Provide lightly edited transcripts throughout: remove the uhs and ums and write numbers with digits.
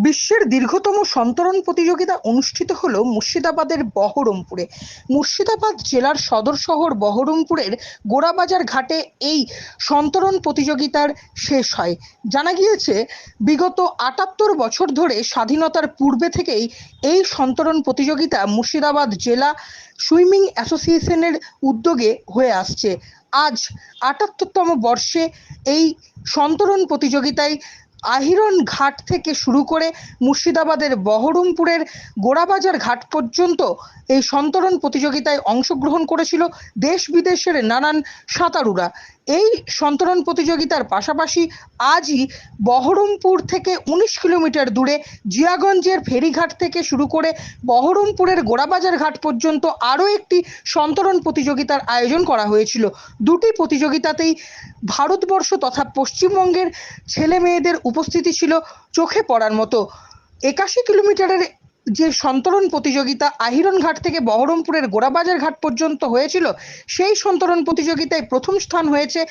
বিশ্বের দীর্ঘতম সন্তরণ প্রতিযোগিতা অনুষ্ঠিত হলো মুর্শিদাবাদের বহরমপুরে। মুর্শিদাবাদ জেলার সদর শহর বহরমপুরের গোড়াবাজার ঘাটে এই সন্তরণ প্রতিযোগিতার শেষ হয়। জানা গিয়েছে, বিগত ৭৮ বছর ধরে স্বাধীনতার পূর্বে থেকেই এই সন্তরণ প্রতিযোগিতা মুর্শিদাবাদ জেলা সুইমিং অ্যাসোসিয়েশনের উদ্যোগে হয়ে আসছে। আজ ৭৮তম বর্ষে এই সন্তরণ প্রতিযোগিতায় আহিরন ঘাট থেকে শুরু করে মুর্শিদাবাদের বহরমপুরের গোড়াবাজার ঘাট পর্যন্ত এই সন্তরণ প্রতিযোগিতায় অংশগ্রহণ করেছিল দেশ বিদেশের নানান সাঁতারুরা। এই সন্তরণ প্রতিযোগিতার পাশাপাশি আজই বহরমপুর থেকে ১৯ কিলোমিটার দূরে জিয়াগঞ্জের ফেরিঘাট থেকে শুরু করে বহরমপুরের গোড়াবাজার ঘাট পর্যন্ত আরও একটি সন্তরণ প্রতিযোগিতার আয়োজন করা হয়েছিল। দুটি প্রতিযোগিতাতেই ভারতবর্ষ তথা পশ্চিমবঙ্গের ছেলে মেয়েদের উপস্থিতি ছিল চোখে পড়ার মতো। ৮১ কিলোমিটারের যে সন্তরণ প্রতিযোগিতা আহিরন ঘাট থেকে বহরমপুরের গোড়াবাজার ঘাট পর্যন্ত হয়েছিল, সেই সন্তরণ প্রতিযোগিতায় প্রথম স্থান হয়েছে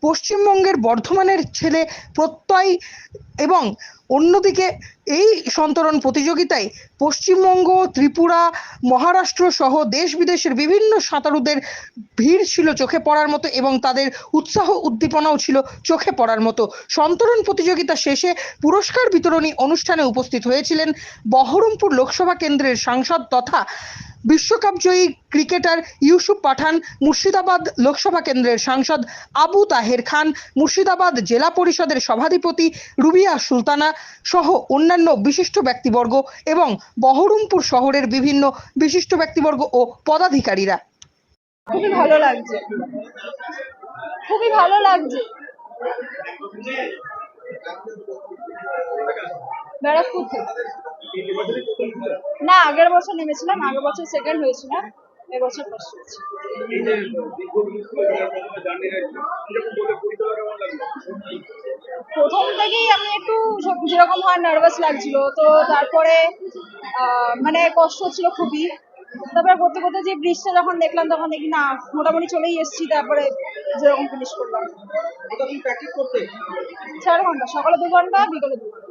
পশ্চিমবঙ্গের বর্ধমানের ছেলে প্রত্যয়, এবং অন্যদিকে এই সন্তরণ প্রতিযোগিতায় পশ্চিমবঙ্গ, ত্রিপুরা, মহারাষ্ট্র সহ দেশ বিদেশের বিভিন্ন সাঁতারুদের ভিড় ছিল চোখে পড়ার মতো এবং তাদের উৎসাহ উদ্দীপনাও ছিল চোখে পড়ার মতো। সন্তরণ প্রতিযোগিতা শেষে পুরস্কার বিতরণী অনুষ্ঠানে উপস্থিত হয়েছিলেন বহরমপুর লোকসভা কেন্দ্রের সাংসদ তথা বিশ্বকাপ জয়ী ক্রিকেটার ইউসুফ পাঠান, মুর্শিদাবাদ লোকসভা কেন্দ্রের সাংসদ আবু তাহের খান, মুর্শিদাবাদ জেলা পরিষদের সভাধিপতি রুবিয়া সুলতানা সহ অন্যান্য বিশিষ্ট ব্যক্তিবর্গ এবং বহরমপুর শহরের বিভিন্ন বিশিষ্ট ব্যক্তিবর্গ ও পদাধিকারীরা। খুবই ভালো লাগছে, খুবই ভালো লাগছে। ব্যারাকপুর থেকে। না, আগের বছর নেমেছিলাম, আগের বছর সেকেন্ড হয়েছিলাম, এবছর ফার্স্ট হয়েছি। প্রথম থেকেই আমি একটু যেরকম হয় নার্ভাস লাগছিল, তো তারপরে মানে কষ্ট হচ্ছিল খুবই। তারপরে করতে করতে যে ব্রিজটা যখন দেখলাম তখন দেখি না, মোটামুটি চলেই এসেছি। তারপরে যেরকম ফিনিশ করলাম। 4 ঘন্টা, সকালে 2 ঘন্টা, বিকালে 2 ঘন্টা।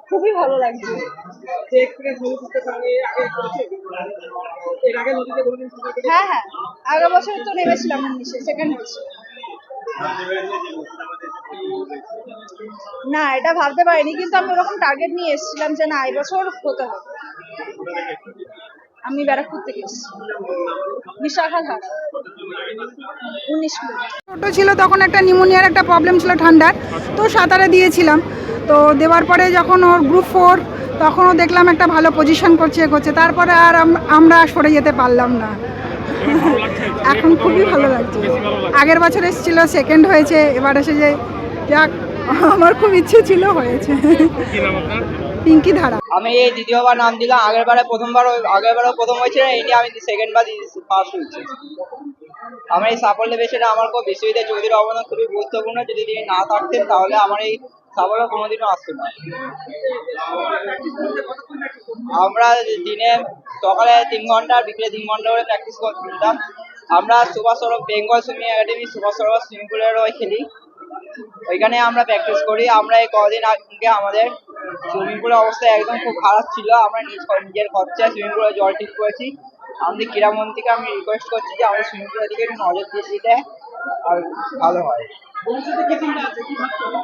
খুবই ভালো লাগছে। হ্যাঁ হ্যাঁ, আগের বছর তো নেমেছিলাম, সেকেন্ড হয়েছে। না, এটা ভাবতে পারিনি, কিন্তু আমি ওরকম টার্গেট নিয়ে এসেছিলাম যে না, এবছর হতে হবে। আমি ব্যারাকপুর থেকে এসেছি, বিশাখাঘাট। 19 মিনিট। ছোট ছিল তখন একটা নিউমোনিয়ার একটা প্রবলেম ছিল, ঠান্ডার, তো সাঁতারে দিয়েছিলাম। তো দেওয়ার পরে যখন ওর গ্রুপ 4, তখনও দেখলাম একটা ভালো পজিশন করছে, তারপরে আর আমরা সরে যেতে পারলাম না। এখন খুবই ভালো লাগছে। আগের বছর এসেছিল, সেকেন্ড হয়েছে, এবার এসে যে যাক, আমার খুব ইচ্ছে ছিল, হয়েছে। পিঙ্কি ধারা। আমি এই দ্বিতীয়বার নাম দিলাম। আগেরবারও প্রথম হয়েছিল, এই নিয়ে আমি সেকেন্ড বার ফার্স্ট হয়েছি। আমার এই সাফল্যের পেছনে আমার বিশ্বজিৎ চৌধুরীর অবদান খুবই গুরুত্বপূর্ণ। যদি তিনি না থাকতেন তাহলে আমার এই সাফল্য কোনোদিনও আসতো না। আমরা দিনে সকালে 3 ঘন্টা, বিকেলে 3 ঘন্টা করে প্র্যাকটিস করতাম। আমরা সুভাষ সরোবর বেঙ্গল সুইমিং একাডেমি সুভাষ সরোবর সুইমিং পুলের খেলি, ওইখানে আমরা প্র্যাকটিস করি। আমরা এই কদিন আগে আমাদের সুইমিং পুলের অবস্থা একদম খুব খারাপ ছিল। আমরা নিজের খরচায় সুইমিং পুলে জল ঠিক করেছি। আমাদের ক্রীড়ামন্ত্রীকে আমি রিকোয়েস্ট করছি যে আমাদের সুইমিং পুলের দিকে একটু নজর দিয়ে দিতে আর ভালো হয়।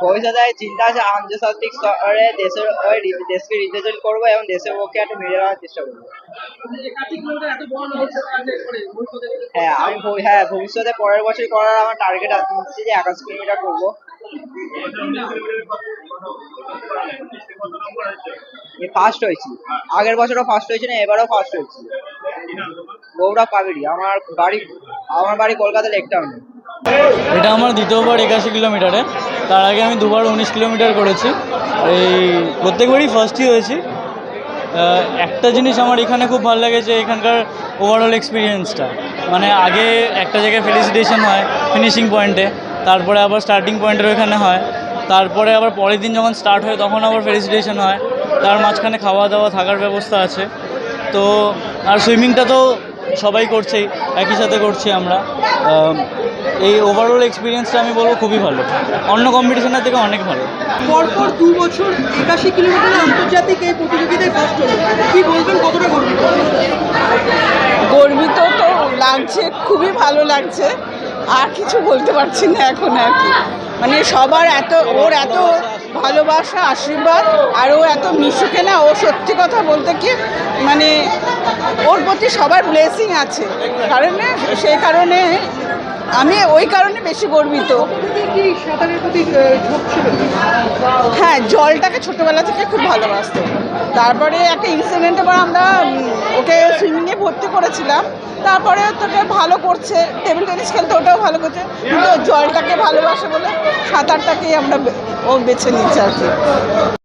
ভবিষ্যতে চিন্তা আছে আন্তর্জাতিক স্তরে দেশকে রিপ্রেজেন্ট করবো এবং দেশের পক্ষে একটা মেডেল আনার চেষ্টা করবো। হ্যাঁ, ভবিষ্যতে পরের বছর করার আমার টার্গেট আছে যে 81 কিলোমিটার করবো। ফার্স্ট হয়েছি, আগের বছরও ফার্স্ট হয়েছি, না এবারও ফার্স্ট হয়েছি। গৌরব কাবেরী। আমার বাড়ি কলকাতা লেক টাউনে। এটা আমার দ্বিতীয়বার 81 কিলোমিটারে। তার আগে আমি 2বার 19 কিলোমিটার করেছি। এই প্রত্যেকবারই ফার্স্টই হয়েছি। একটা জিনিস আমার এখানে খুব ভালো লাগে যে এখানকার ওভারঅল এক্সপিরিয়েন্সটা, মানে আগে একটা জায়গায় ফেলিসিটেশন হয় ফিনিশিং পয়েন্টে, তারপরে আবার স্টার্টিং পয়েন্টের ওখানে হয়, তারপরে আবার পরের দিন যখন স্টার্ট হয় তখন আবার ফেলিসিটেশন হয়, তার মাঝখানে খাওয়া দাওয়া থাকার ব্যবস্থা আছে। তো আর সুইমিংটা তো সবাই করছেই, একই সাথে করছি আমরা। এই ওভারঅল এক্সপিরিয়েন্সটা আমি বলবো খুবই ভালো, অন্য কম্পিটিশনের থেকে অনেক ভালো। পরপর 2 বছর 81 কিলোমিটার আন্তর্জাতিক এই প্রতিযোগিতায় ফার্স্ট হলো, কি বলবেন, কতটা গর্বিত? গর্বিত তো লাগছে, খুবই ভালো লাগছে, আর কিছু বলতে পারছি না এখন আর কি। মানে সবার ওর এত ভালোবাসা, আশীর্বাদ, আর ও এত মিশুকে না, ও সত্যি কথা বলতে কি মানে ওর প্রতি সবার ব্লেসিং আছে, কারণে সেই কারণে আমি ওই কারণে বেশি গর্বিত। কি সাঁতারের প্রতি ঝোঁক ছিল? হ্যাঁ, জলটাকে ছোটবেলা থেকে খুব ভালোবাসতো। তারপরে একটা ইনসিডেন্টের পর আমরা ওকে সুইমিংয়ে ভর্তি করেছিলাম, তারপরে তোকে ভালো করছে, টেবিল টেনিস খেলতে ওটাও ভালো করছে, কিন্তু জলটাকে ভালোবাসে বলে সাঁতারটাকেই আমরা ও বেছে নিচ্ছি আর কি।